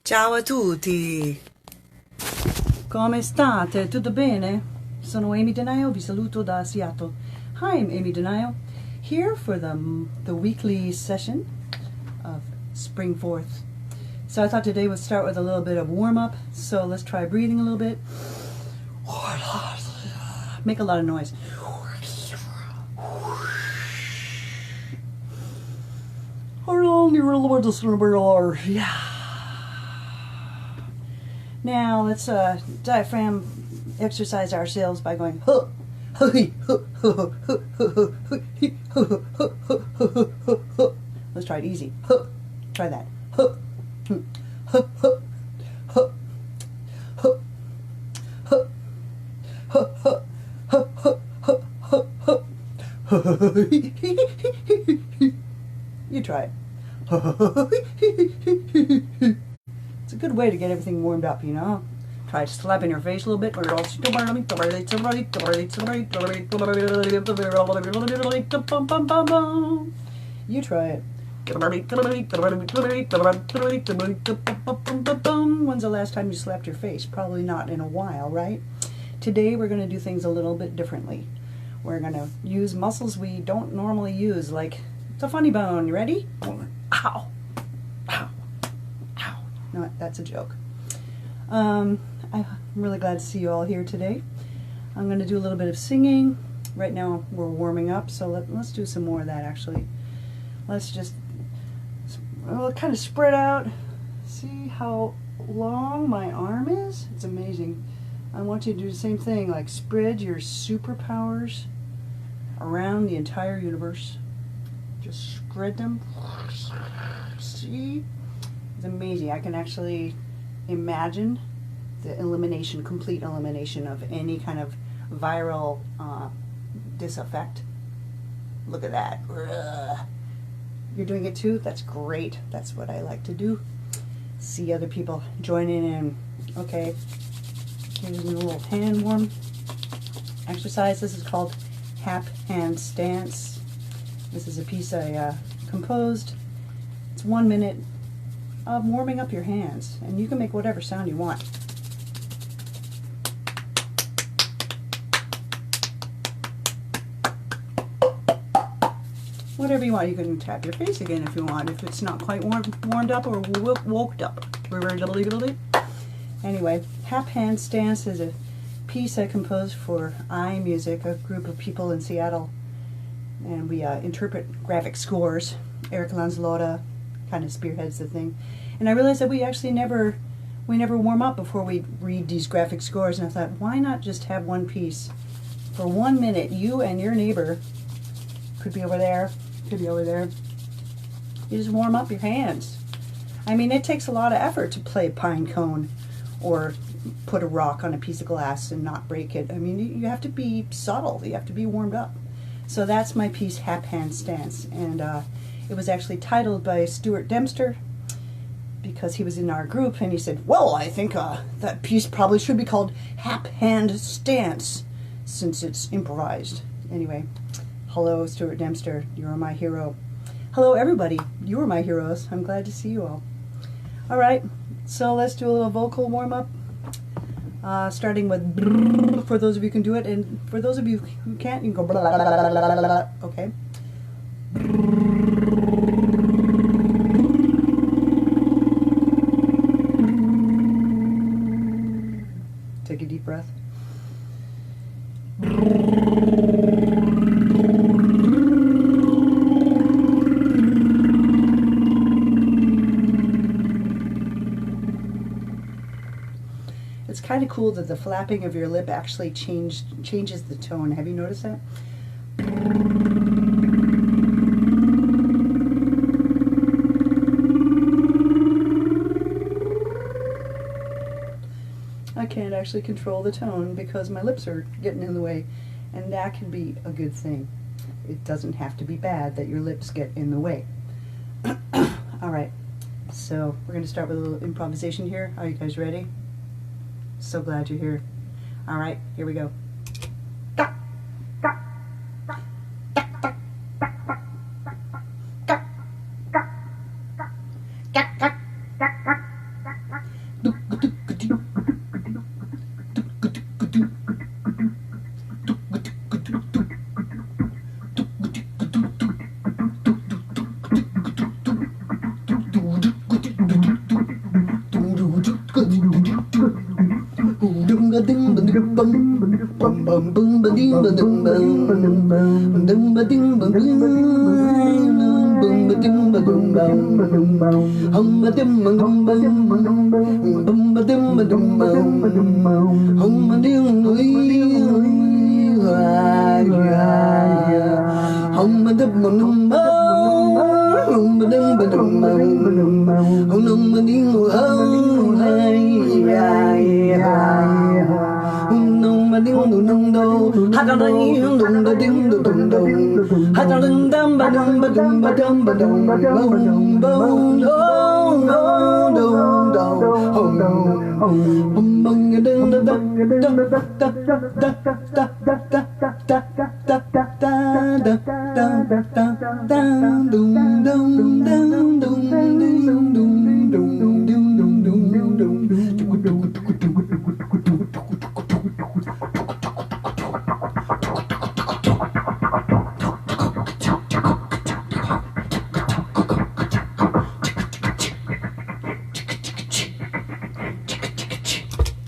Ciao a tutti! Come state? Tutto bene? Sono Amy Denio, vi saluto da Seattle. Hi, I'm Amy Denio, here for the weekly session of Spring Forth. So I thought today would start with a little bit of warm-up, so let's try breathing a little bit. Make a lot of noise. Now let's diaphragm exercise ourselves by going huh. Let's try it easy. Try that. You try it. It's a good way to get everything warmed up, you know. Try slapping your face a little bit. You try it. When's the last time you slapped your face? Probably not in a while, right? Today we're going to do things a little bit differently. We're going to use muscles we don't normally use, like the funny bone. You ready? Ow! Ow! Ow! No, that's a joke. I'm really glad to see you all here today. I'm going to do a little bit of singing. Right now we're warming up, so let's do some more of that actually. Let's just kind of spread out. See how long my arm is? It's amazing. I want you to do the same thing, like spread your superpowers around the entire universe. Just spread them. See? It's amazing. I can actually imagine the elimination, complete elimination of any kind of viral disaffect. Look at that. You're doing it too? That's great. That's what I like to do. See other people joining in. Okay. Here's a little hand warm exercise. This is called Hap Hand Stance. This is a piece I composed. It's 1 minute of warming up your hands, and you can make whatever sound you want. Whatever you want. You can tap your face again if you want, if it's not quite warmed up or woked up. Anyway, Hap Hand Stance is a piece I composed for iMusic, a group of people in Seattle, and we interpret graphic scores. Eric Lanzalotta kind of spearheads the thing, and I realized that we actually never warm up before we read these graphic scores, and I thought, why not just have one piece for 1 minute? You and your neighbor could be over there, could be over there. You just warm up your hands. I mean, it takes a lot of effort to play pine cone or put a rock on a piece of glass and not break it. I mean, you have to be subtle. You have to be warmed up. So that's my piece, Hap Hand Stance, and it was actually titled by Stuart Dempster because he was in our group, and he said, well, I think that piece probably should be called Hap Hand Stance since it's improvised. Anyway, hello, Stuart Dempster. You are my hero. Hello, everybody. You are my heroes. I'm glad to see you all. All right, so let's do a little vocal warm-up, starting with brrr, for those of you who can do it, and for those of you who can't, you can go blah, blah, blah, blah, blah, blah, blah. Okay. Take a deep breath. It's kind of cool that the flapping of your lip actually changes the tone. Have you noticed that? I can't actually control the tone because my lips are getting in the way, and that can be a good thing. It doesn't have to be bad that your lips get in the way. All right, so we're going to start with a little improvisation here. Are you guys ready? So glad you're here. All right, here we go.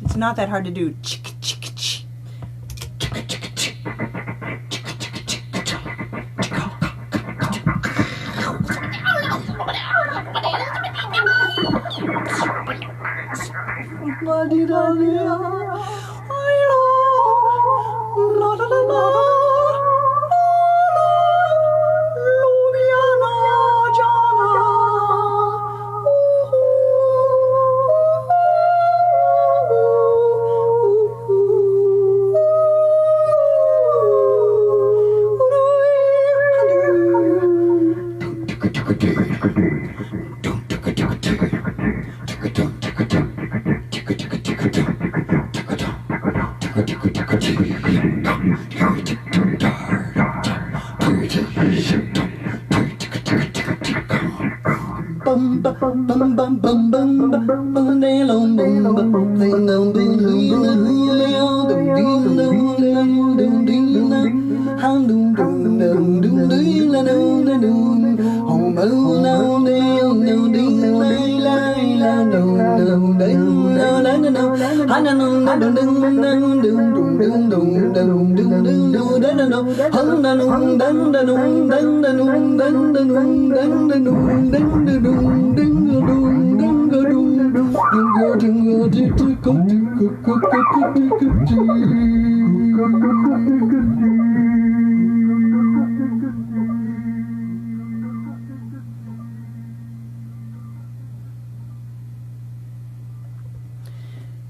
It's not that hard to do.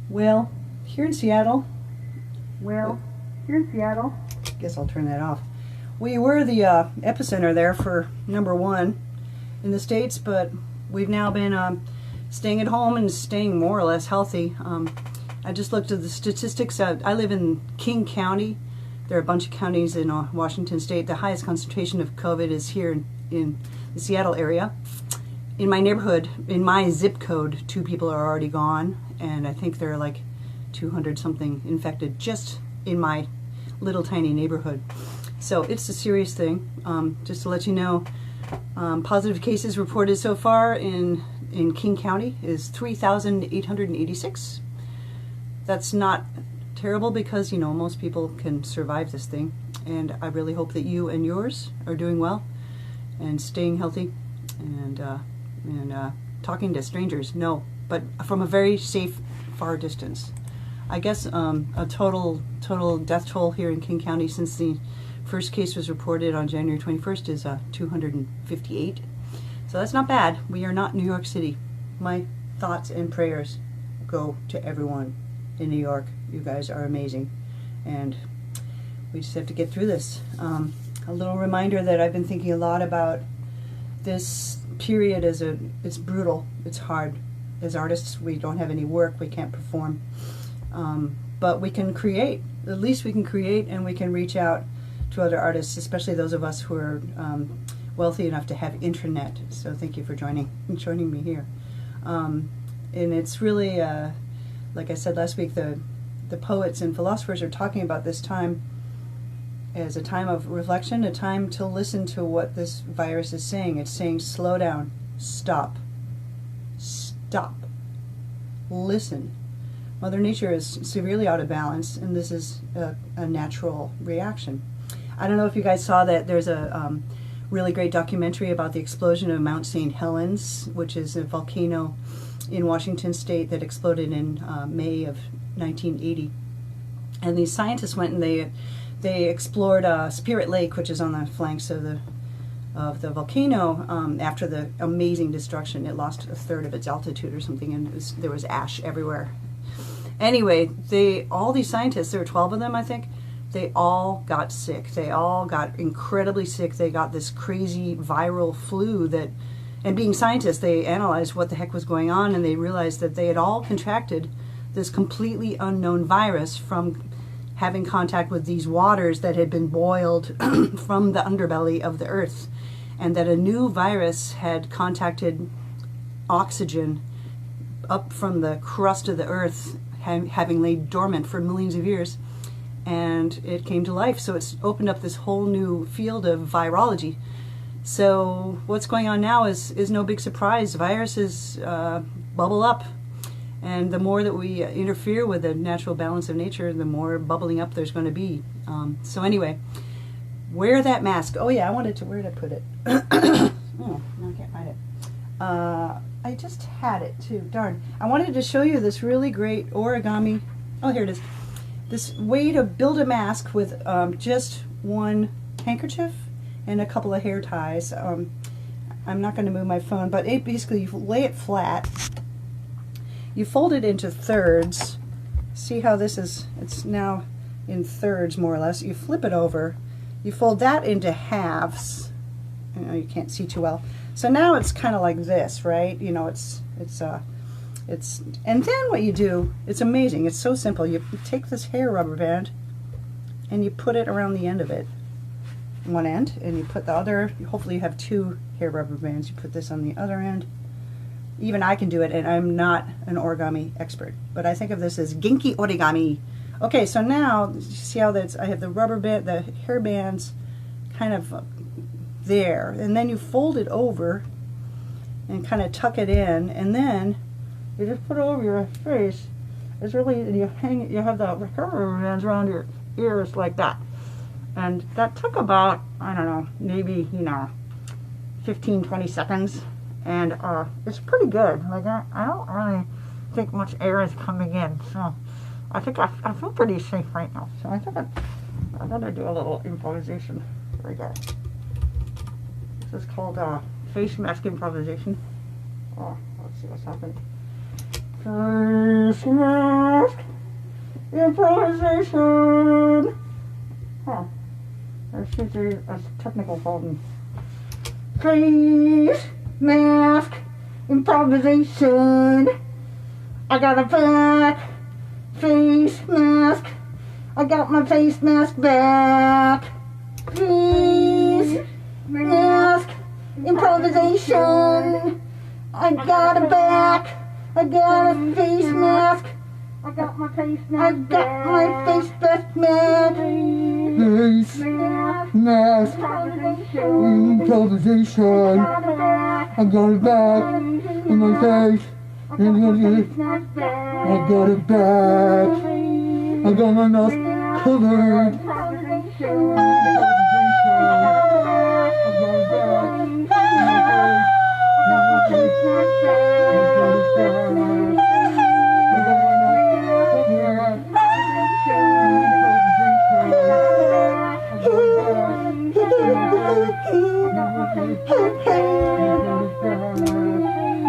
Well, here in Seattle, guess I'll turn that off. We were the epicenter there for #1 in the States, but we've now been staying at home and staying more or less healthy. I just looked at the statistics. I live in King County. There are a bunch of counties in Washington State. The highest concentration of COVID is here in the Seattle area. In my neighborhood, in my zip code, 2 people are already gone, and I think there are like 200 something infected just in my little tiny neighborhood. So it's a serious thing. Just to let you know, positive cases reported so far in King County is 3,886. That's not terrible because, you know, most people can survive this thing. And I really hope that you and yours are doing well and staying healthy and talking to strangers. No, but from a very safe, far distance. I guess a total death toll here in King County since the first case was reported on January 21st is 258. So that's not bad. We are not New York City. My thoughts and prayers go to everyone in New York. You guys are amazing. And we just have to get through this. A little reminder that I've been thinking a lot about this period it's brutal, it's hard. As artists, we don't have any work, we can't perform. But we can create. At least we can create, and we can reach out to other artists, especially those of us who are wealthy enough to have internet. So thank you for joining me here. And it's really, like I said last week, the poets and philosophers are talking about this time as a time of reflection, a time to listen to what this virus is saying. It's saying, slow down, stop, listen. Mother Nature is severely out of balance, and this is a natural reaction. I don't know if you guys saw that there's a really great documentary about the explosion of Mount St. Helens, which is a volcano in Washington State that exploded in May of 1980. And these scientists went and they explored Spirit Lake, which is on the flanks of the volcano. After the amazing destruction, it lost a third of its altitude or something, and there was ash everywhere. Anyway, all these scientists, there were 12 of them, I think, they all got sick. They all got incredibly sick. They got this crazy viral flu that, and being scientists, they analyzed what the heck was going on, and they realized that they had all contracted this completely unknown virus from having contact with these waters that had been boiled from the underbelly of the earth, and that a new virus had contacted oxygen up from the crust of the earth, having laid dormant for millions of years, and it came to life. So it's opened up this whole new field of virology. So what's going on now is no big surprise. Viruses bubble up, and the more that we interfere with the natural balance of nature, the more bubbling up there's going to be. So anyway, wear that mask. Oh yeah, I wanted to, where did I put it? Oh, no, I can't find it. I just had it too, darn. I wanted to show you this really great origami, oh here it is, this way to build a mask with just one handkerchief and a couple of hair ties. I'm not going to move my phone, but basically you lay it flat, you fold it into thirds, see how this is, it's now in thirds more or less, you flip it over, you fold that into halves. I know you can't see too well. So now it's kind of like this, right? You know, it's, and then what you do, it's amazing, it's so simple. You take this hair rubber band and you put it around the end of it, one end, and you put the other, hopefully you have two hair rubber bands, you put this on the other end. Even I can do it, and I'm not an origami expert, but I think of this as Genki origami. Okay, so now, you see how that's, I have the rubber band, the hair bands kind of there, and then you fold it over and kind of tuck it in, and then you just put it over your face. It's really, you hang it, you have the rubber bands around your ears like that. And that took about, I don't know, maybe, 15-20 seconds, and it's pretty good. Like, I don't really think much air is coming in, so I think I feel pretty safe right now. So I think I'm gonna do a little improvisation. Here we go. This is called face mask improvisation. Oh, let's see what's happening. Face mask improvisation. Huh. There's a technical problem. Face mask improvisation. I got a back face mask. I got my face mask back. Face mask improvisation. I got a back. I got a face mask. I got my face mask. I got my face mask back. Face mask improvisation. I got it back in my face. I got it back. I got my mouth covered.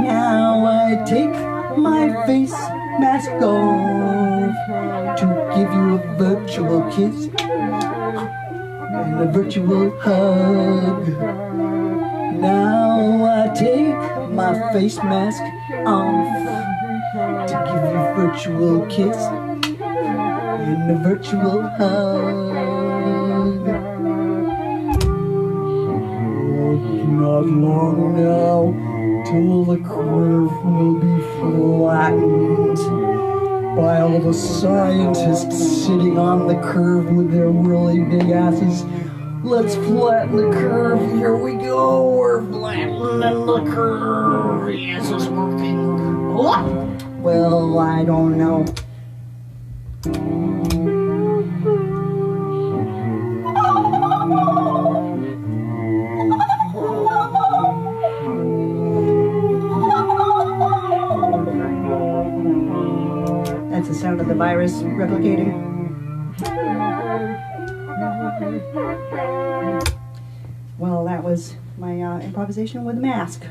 Now I take my face mask off to give you a virtual kiss and a virtual hug. Now I take my face mask off to give you a virtual kiss and a virtual hug. Not long now till the curve will be flattened by all the scientists sitting on the curve with their really big asses. Let's flatten the curve. Here we go. We're flattening the curve. Yes, it's working. Well, I don't know. sound of the virus replicating. Well, that was my improvisation with a mask.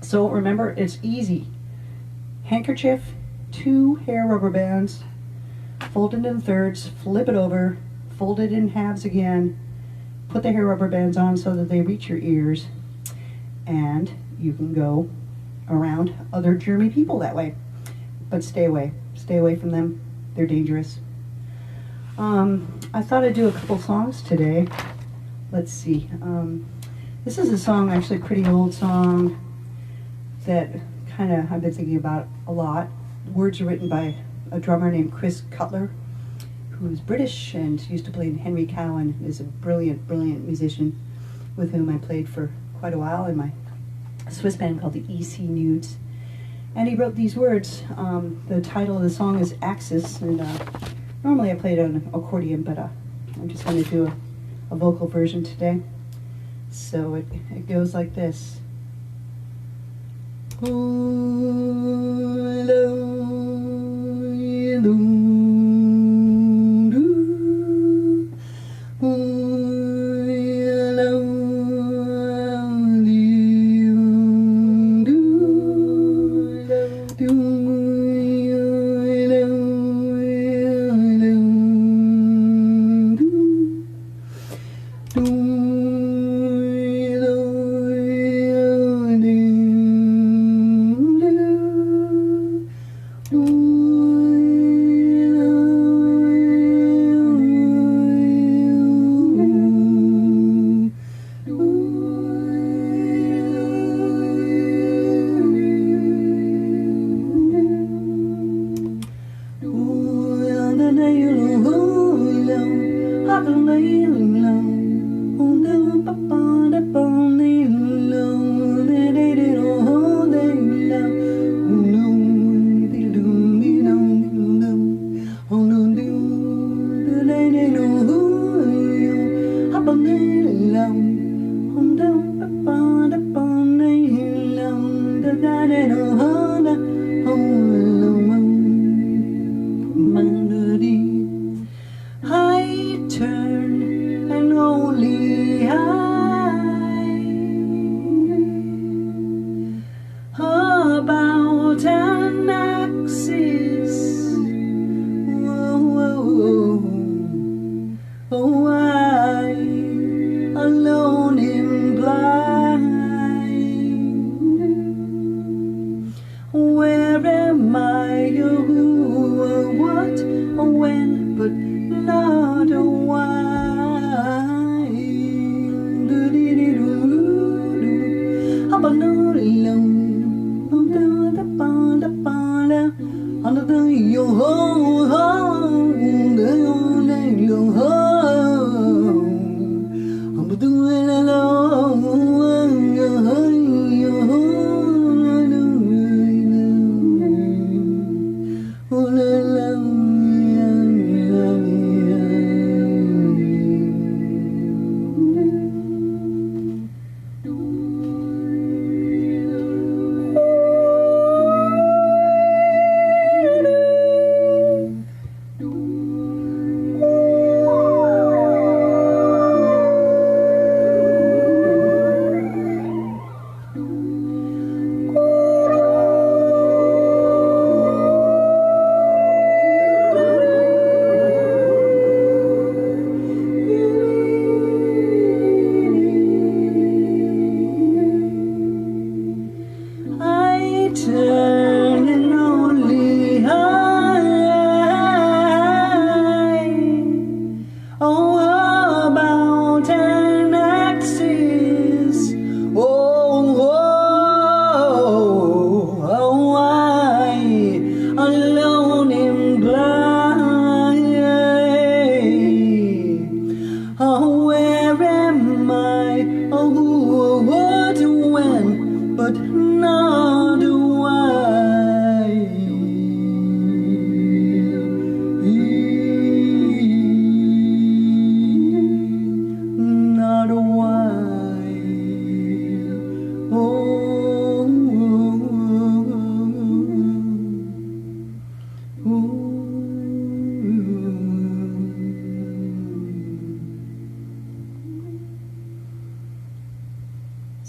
So remember, it's easy. Handkerchief, 2 hair rubber bands, fold it in thirds, flip it over, fold it in halves again, put the hair rubber bands on so that they reach your ears, and you can go around other germy people that way. But stay away from them. They're dangerous. I thought I'd do a couple songs today. Let's see. This is a song, actually a pretty old song that I've been thinking about a lot. Words are written by a drummer named Chris Cutler, who's British and used to play in Henry Cowan, is a brilliant musician with whom I played for quite a while in my Swiss band called the EC Nudes. And he wrote these words. The title of the song is Axis, and normally I play it on an accordion, but I'm just going to do a vocal version today. So it goes like this.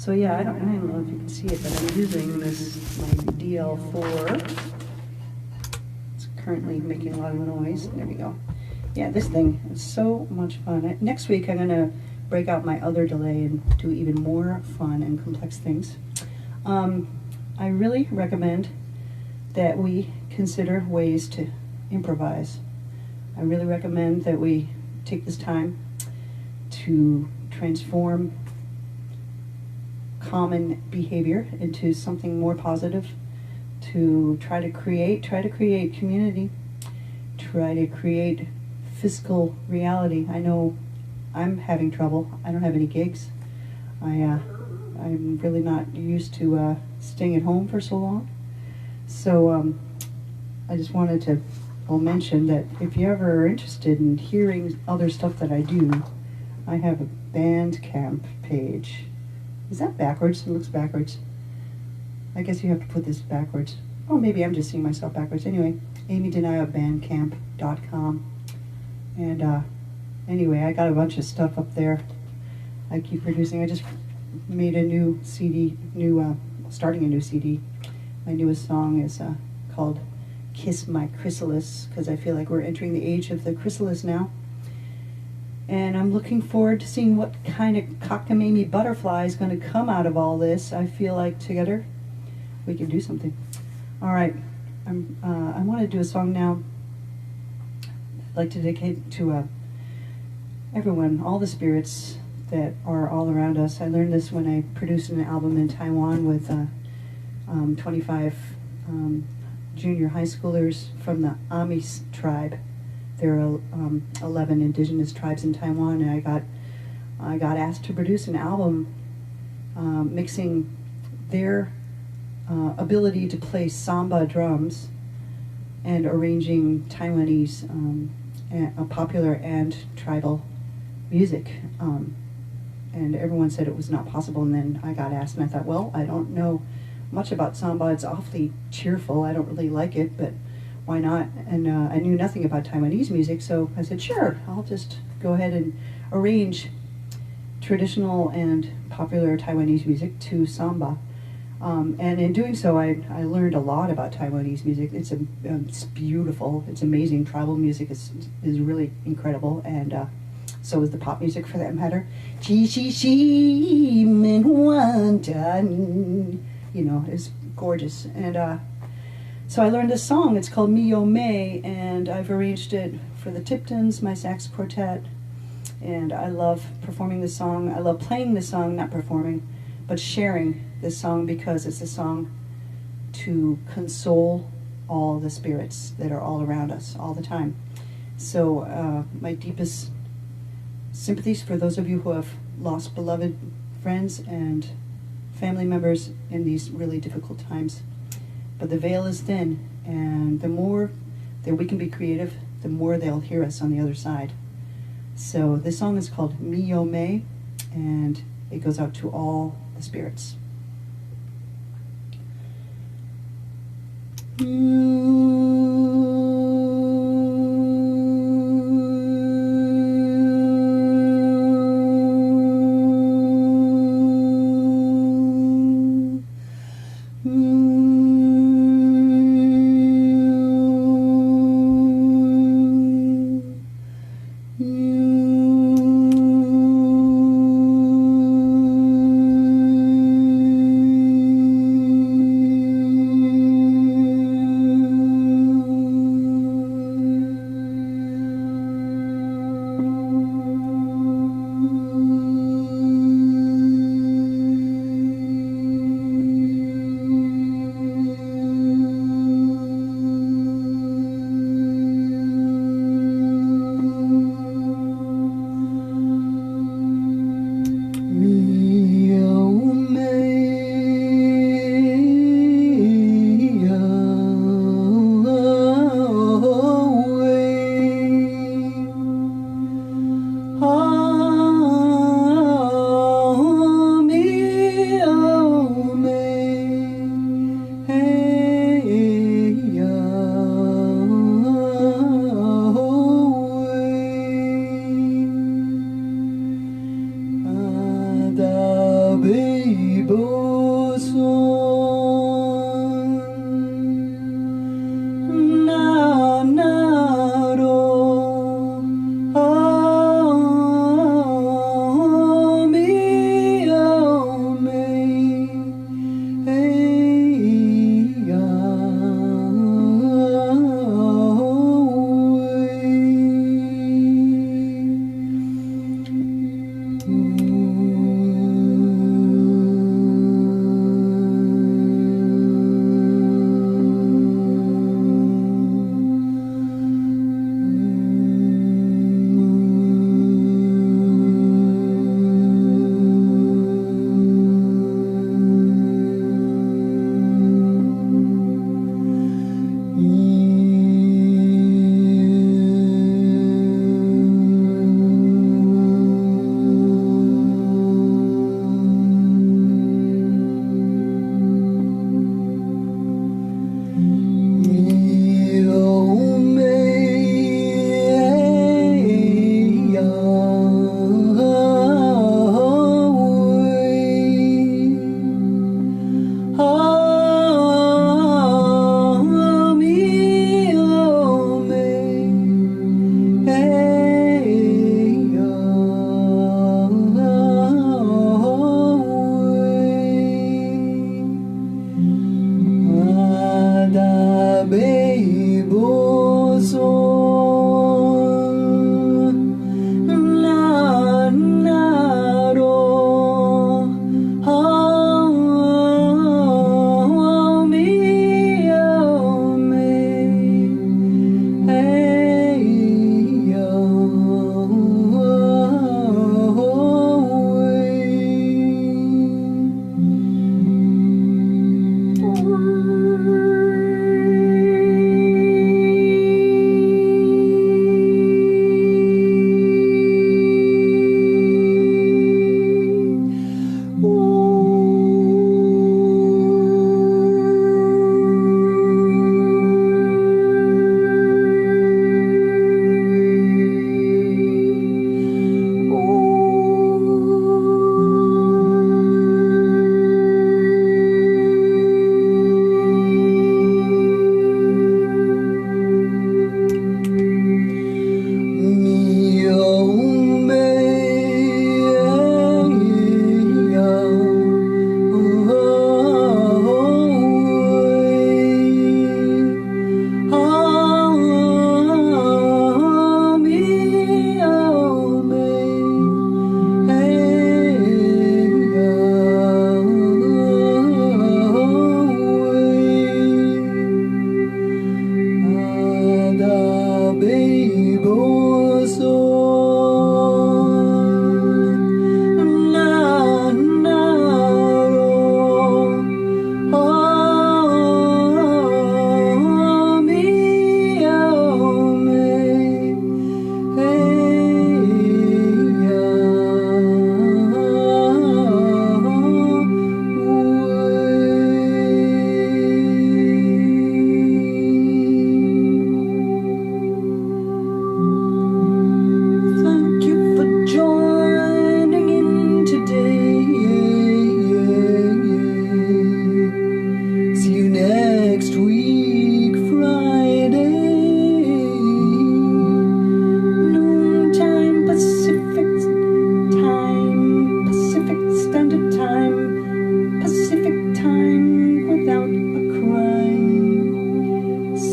So yeah, I don't know if you can see it, but I'm using this, my DL4. It's currently making a lot of noise. There we go. Yeah, this thing is so much fun. Next week I'm gonna break out my other delay and do even more fun and complex things. I really recommend that we consider ways to improvise. I really recommend that we take this time to transform common behavior into something more positive, to try to create community, try to create physical reality. I know I'm having trouble. I don't have any gigs. I'm really not used to staying at home for so long. So I just wanted to mention that if you ever are interested in hearing other stuff that I do, I have a Bandcamp page. Is that backwards? It looks backwards. I guess you have to put this backwards. Oh, maybe I'm just seeing myself backwards. Anyway, amydenio@bandcamp.com. And anyway, I got a bunch of stuff up there. I keep producing. I just made a new CD, starting a new CD. My newest song is called Kiss My Chrysalis, because I feel like we're entering the age of the chrysalis now. And I'm looking forward to seeing what kind of cockamamie butterfly is going to come out of all this. I feel like together we can do something. All right, I want to do a song now I'd like to dedicate to everyone, all the spirits that are all around us. I learned this when I produced an album in Taiwan with 25 junior high schoolers from the Amis tribe. There are 11 indigenous tribes in Taiwan, and I got asked to produce an album mixing their ability to play samba drums and arranging Taiwanese popular and tribal music. And everyone said it was not possible, and then I got asked, and I thought, well, I don't know much about samba. It's awfully cheerful. I don't really like it, but why not? And I knew nothing about Taiwanese music, so I said, sure, I'll just go ahead and arrange traditional and popular Taiwanese music to samba. And in doing so, I learned a lot about Taiwanese music. It's beautiful. It's amazing. Tribal music is really incredible, and so is the pop music for that matter. You know, it's gorgeous. And so I learned this song. It's called Mio May, and I've arranged it for the Tiptons, my sax quartet. And I love performing this song. I love playing this song, not performing, but sharing this song, because it's a song to console all the spirits that are all around us all the time. So my deepest sympathies for those of you who have lost beloved friends and family members in these really difficult times. But the veil is thin, and the more that we can be creative, the more they'll hear us on the other side. So this song is called Mio May, and it goes out to all the spirits.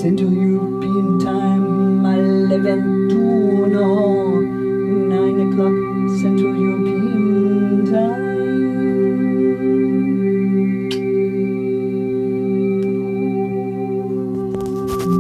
Central European time, 11 to know.